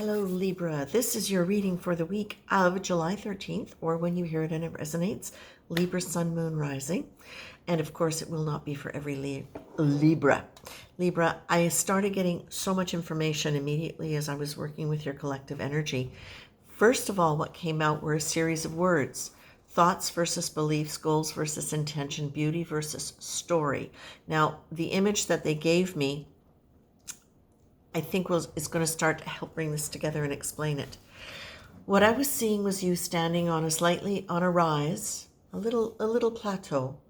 Hello, Libra. This is your reading for the week of July 13th, or when you hear it and it resonates, Libra, Sun, Moon, Rising. And of course, it will not be for every Libra. Libra, I started getting so much information immediately as I was working with your collective energy. First of all, what came out were a series of words. Thoughts versus beliefs, goals versus intention, beauty versus story. Now, the image that they gave me I think is going to start to help bring this together and explain it. What I was seeing was you standing on a rise, a little plateau,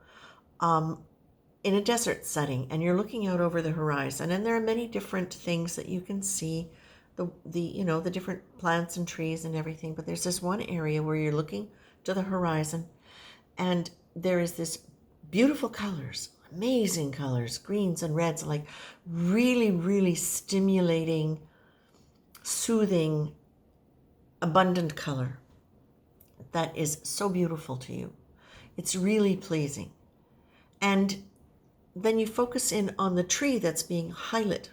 in a desert setting, and you're looking out over the horizon. And there are many different things that you can see, the different plants and trees and everything. But there's this one area where you're looking to the horizon, and there is this beautiful colors. Amazing colors, greens and reds, like really, really stimulating, soothing, abundant color that is so beautiful to you. It's really pleasing. And then you focus in on the tree that's being highlighted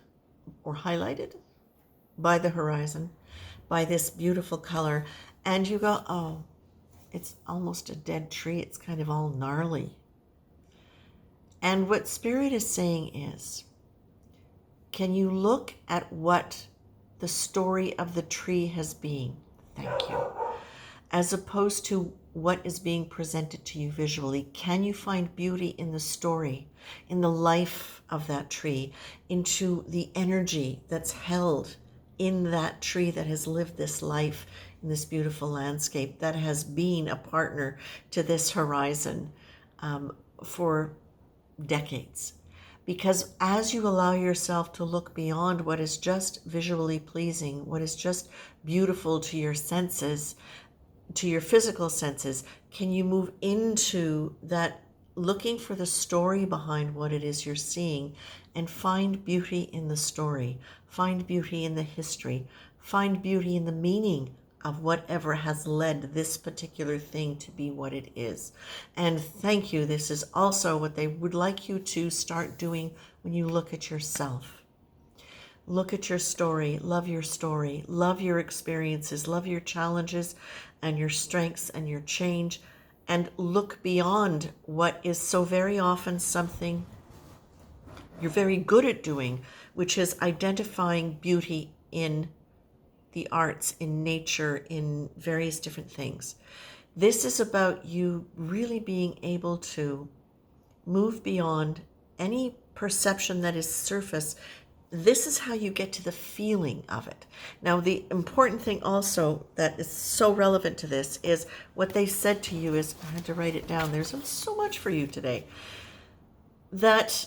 by the horizon, by this beautiful color. And you go, oh, it's almost a dead tree. It's kind of all gnarly. And what Spirit is saying is, can you look at what the story of the tree has been? Thank you. As opposed to what is being presented to you visually. Can you find beauty in the story, in the life of that tree, into the energy that's held in that tree that has lived this life in this beautiful landscape, that has been a partner to this horizon for decades? Because as you allow yourself to look beyond what is just visually pleasing, what is just beautiful to your senses, to your physical senses, can you move into that, looking for the story behind what it is you're seeing, and find beauty in the story, find beauty in the history, find beauty in the meaning of whatever has led this particular thing to be what it is. And thank you. This is also what they would like you to start doing when you look at yourself. Look at your story, love your experiences, love your challenges and your strengths and your change, and look beyond what is so very often something you're very good at doing, which is identifying beauty in the arts, in nature, in various different things. This is about you really being able to move beyond any perception that is surface. This is how you get to the feeling of it. Now, the important thing also that is so relevant to this is what they said to you is, I had to write it down, there's so much for you today, that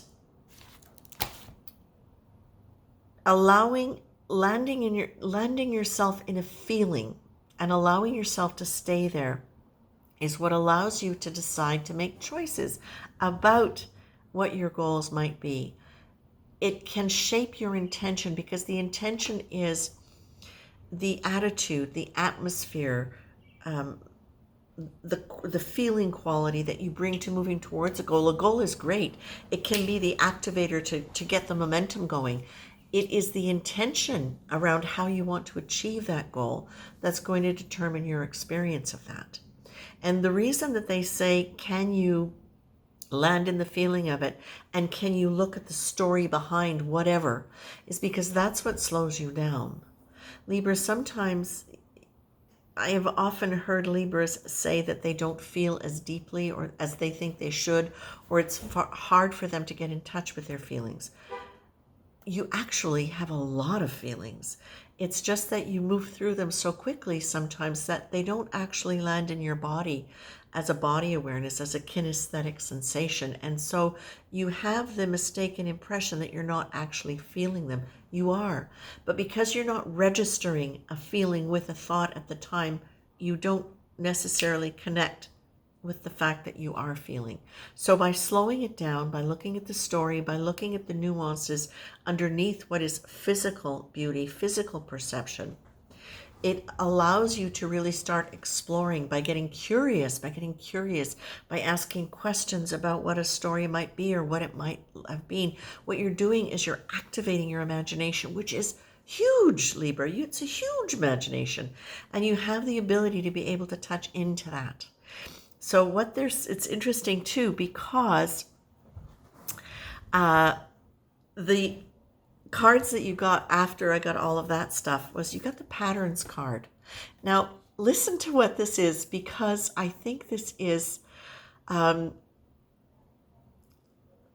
landing yourself in a feeling and allowing yourself to stay there is what allows you to decide to make choices about what your goals might be. It can shape your intention, because the intention is the attitude, the atmosphere, the feeling quality that you bring to moving towards a goal. A goal is great. It can be the activator to get the momentum going. It is the intention around how you want to achieve that goal that's going to determine your experience of that. And the reason that they say, can you land in the feeling of it, and can you look at the story behind whatever, is because that's what slows you down. Libra, sometimes I have often heard Libras say that they don't feel as deeply or as they think they should, or it's hard for them to get in touch with their feelings. You actually have a lot of feelings. It's just that you move through them so quickly sometimes that they don't actually land in your body as a body awareness, as a kinesthetic sensation. And so you have the mistaken impression that you're not actually feeling them. You are. But because you're not registering a feeling with a thought at the time, you don't necessarily connect with the fact that you are feeling. So by slowing it down, by looking at the story, by looking at the nuances underneath what is physical beauty, physical perception, it allows you to really start exploring by getting curious, by asking questions about what a story might be or what it might have been. What you're doing is you're activating your imagination, which is huge, Libra. It's a huge imagination, and you have the ability to be able to touch into that. So it's interesting too, because the cards that you got after I got all of that stuff was you got the patterns card. Now, listen to what this is, because I think this is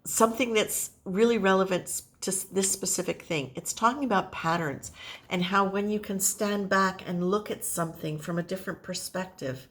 something that's really relevant to this specific thing. It's talking about patterns and how when you can stand back and look at something from a different perspective.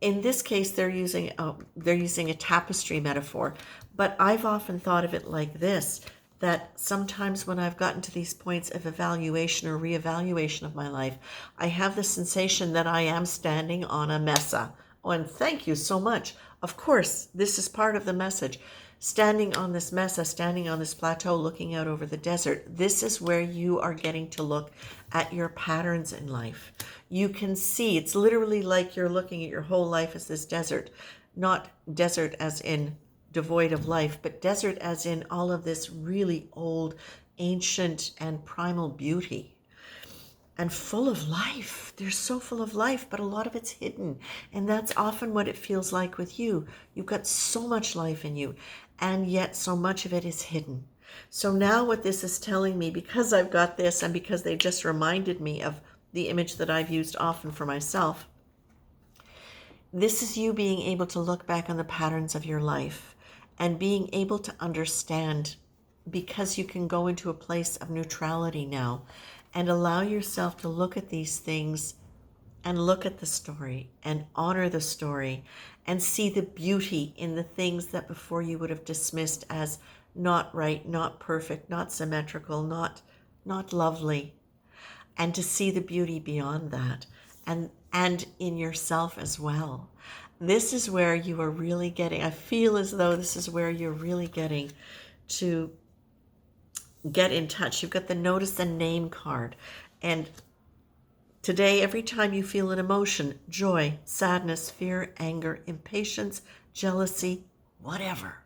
In this case, they're using a tapestry metaphor, but I've often thought of it like this, that sometimes when I've gotten to these points of evaluation or reevaluation of my life, I have the sensation that I am standing on a mesa. Oh, and thank you so much. Of course, this is part of the message. Standing on this mesa, standing on this plateau, looking out over the desert, this is where you are getting to look at your patterns in life. You can see, it's literally like you're looking at your whole life as this desert, not desert as in devoid of life, but desert as in all of this really old, ancient, and primal beauty. And full of life. They're so full of life, but a lot of it's hidden. And that's often what it feels like with you. You've got so much life in you, and yet so much of it is hidden. So now what this is telling me, because I've got this and because they just reminded me of the image that I've used often for myself, this is you being able to look back on the patterns of your life and being able to understand, because you can go into a place of neutrality now and allow yourself to look at these things and look at the story and honor the story and see the beauty in the things that before you would have dismissed as not right, not perfect, not symmetrical, not lovely, and to see the beauty beyond that and in yourself as well. This is where you are really getting, I feel as though this is where you're really getting to get in touch. You've got the notice and name card. And today, every time you feel an emotion, joy, sadness, fear, anger, impatience, jealousy, whatever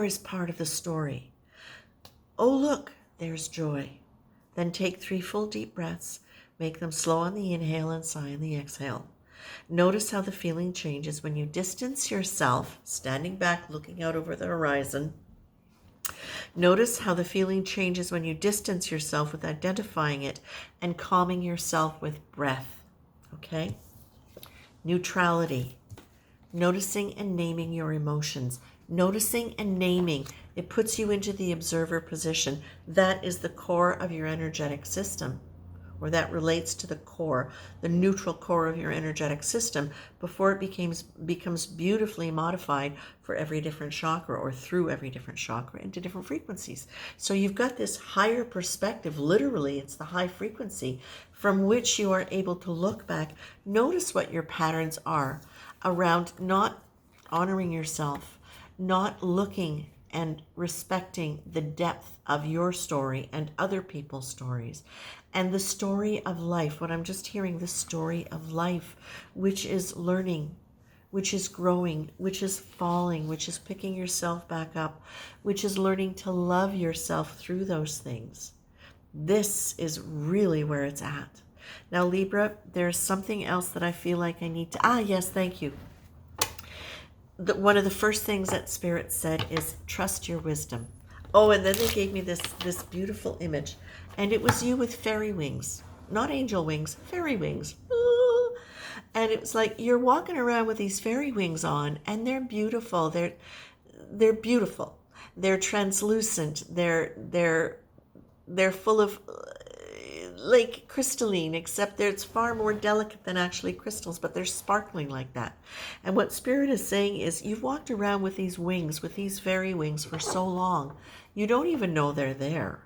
is part of the story. Oh, look, there's joy. Then take 3 full deep breaths. Make them slow on the inhale and sigh on the exhale. Notice how the feeling changes when you distance yourself, standing back, looking out over the horizon. Notice how the feeling changes when you distance yourself with identifying it and calming yourself with breath. Okay? Neutrality. Noticing and naming your emotions. Noticing and naming. It puts you into the observer position. That is the core of your energetic system, or that relates to the core, the neutral core of your energetic system, before it becomes beautifully modified for every different chakra, or through every different chakra into different frequencies. So you've got this higher perspective, literally it's the high frequency, from which you are able to look back. Notice what your patterns are around not honoring yourself, not looking and respecting the depth of your story and other people's stories, and the story of life. What I'm just hearing, the story of life, which is learning, which is growing, which is falling, which is picking yourself back up, which is learning to love yourself through those things. This is really where it's at. Now, Libra, there's something else that I feel like I need to, yes, thank you. One of the first things that Spirit said is trust your wisdom. Oh, and then they gave me this beautiful image, and it was you with fairy wings, not angel wings, fairy wings. And it was like you're walking around with these fairy wings on, and they're beautiful. They're beautiful. They're translucent. They're full of like crystalline, except it's far more delicate than actually crystals, but they're sparkling like that. And what Spirit is saying is you've walked around with these wings, with these fairy wings for so long, you don't even know they're there.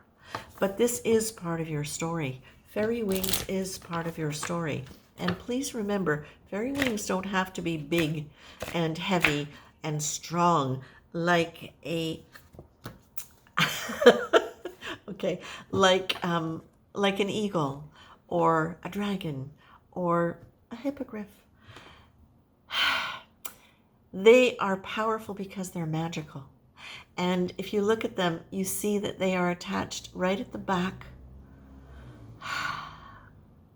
But this is part of your story. Fairy wings is part of your story. And please remember, fairy wings don't have to be big and heavy and strong like a okay, like an eagle or a dragon or a hippogriff. They are powerful because they're magical. And if you look at them, you see that they are attached right at the back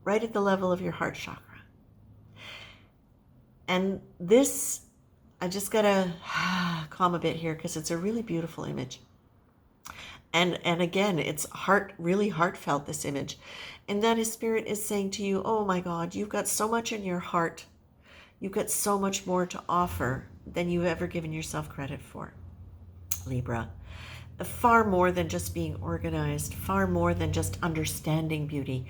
right at the level of your heart chakra. And this, I just gotta calm a bit here because it's a really beautiful image. And again, it's really heartfelt, this image. And that is Spirit is saying to you, oh my God, you've got so much in your heart. You've got so much more to offer than you've ever given yourself credit for, Libra. Far more than just being organized, far more than just understanding beauty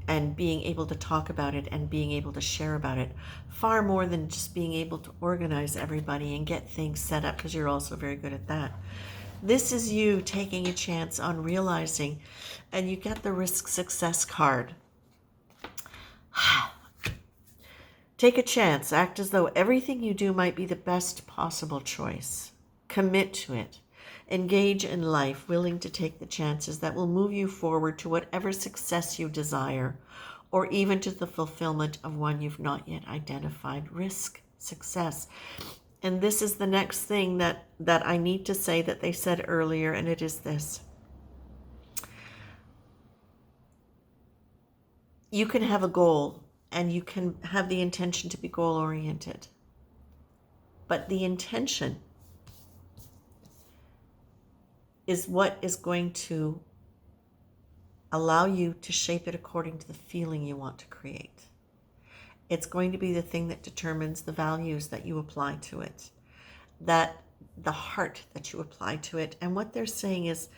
and being able to talk about it and being able to share about it, far more than just being able to organize everybody and get things set up, because you're also very good at that. This is you taking a chance on realizing, and you get the risk success card. Take a chance, act as though everything you do might be the best possible choice. Commit to it. Engage in life, willing to take the chances that will move you forward to whatever success you desire, or even to the fulfillment of one you've not yet identified. Risk success. And this is the next thing that I need to say that they said earlier, and it is this. You can have a goal, and you can have the intention to be goal-oriented. But the intention is what is going to allow you to shape it according to the feeling you want to create. It's going to be the thing that determines the values that you apply to it, that the heart that you apply to it. And what they're saying is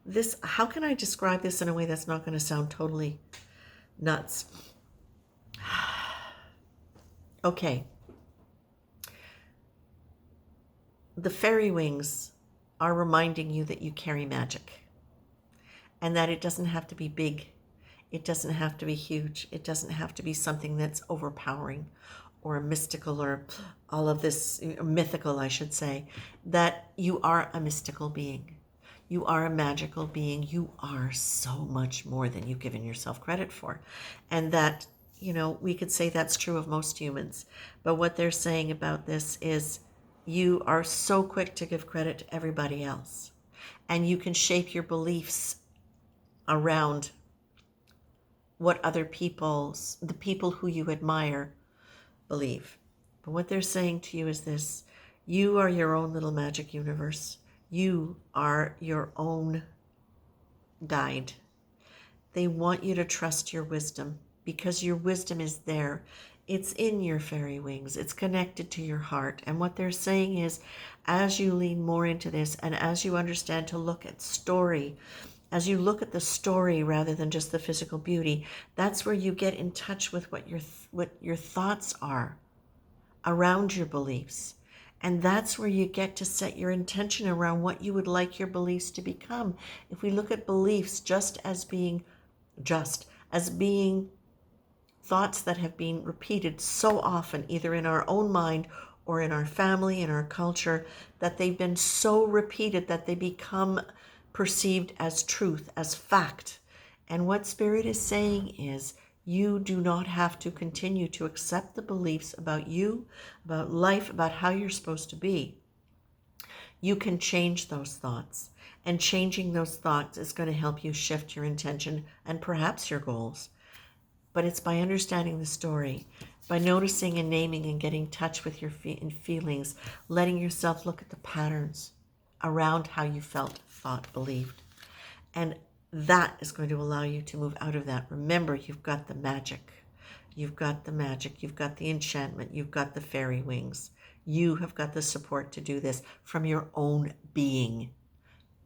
this, how can I describe this in a way that's not going to sound totally nuts? Okay. The fairy wings are reminding you that you carry magic, and that it doesn't have to be big. It doesn't have to be huge. It doesn't have to be something that's overpowering or mystical or all of this, mythical, I should say, that you are a mystical being. You are a magical being. You are so much more than you've given yourself credit for. And that, we could say that's true of most humans. But what they're saying about this is you are so quick to give credit to everybody else. And you can shape your beliefs around what other the people who you admire, believe. But what they're saying to you is this: you are your own little magic universe. You are your own guide. They want you to trust your wisdom, because your wisdom is there. It's in your fairy wings. It's connected to your heart. And what they're saying is, as you lean more into this, and as you understand to look at story, as you look at the story rather than just the physical beauty, that's where you get in touch with what your thoughts are around your beliefs. And that's where you get to set your intention around what you would like your beliefs to become. If we look at beliefs just as being thoughts that have been repeated so often, either in our own mind or in our family, in our culture, that they've been so repeated that they become perceived as truth, as fact. And what Spirit is saying is, you do not have to continue to accept the beliefs about you, about life, about how you're supposed to be. You can change those thoughts. And changing those thoughts is going to help you shift your intention and perhaps your goals. But it's by understanding the story, by noticing and naming and getting in touch with your feelings, letting yourself look at the patterns around how you felt, thought, believed. And that is going to allow you to move out of that. Remember, you've got the magic. You've got the magic. You've got the enchantment. You've got the fairy wings. You have got the support to do this from your own being.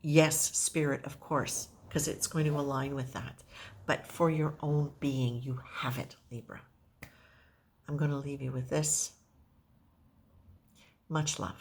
Yes, Spirit, of course, because it's going to align with that. But for your own being, you have it, Libra. I'm going to leave you with this. Much love.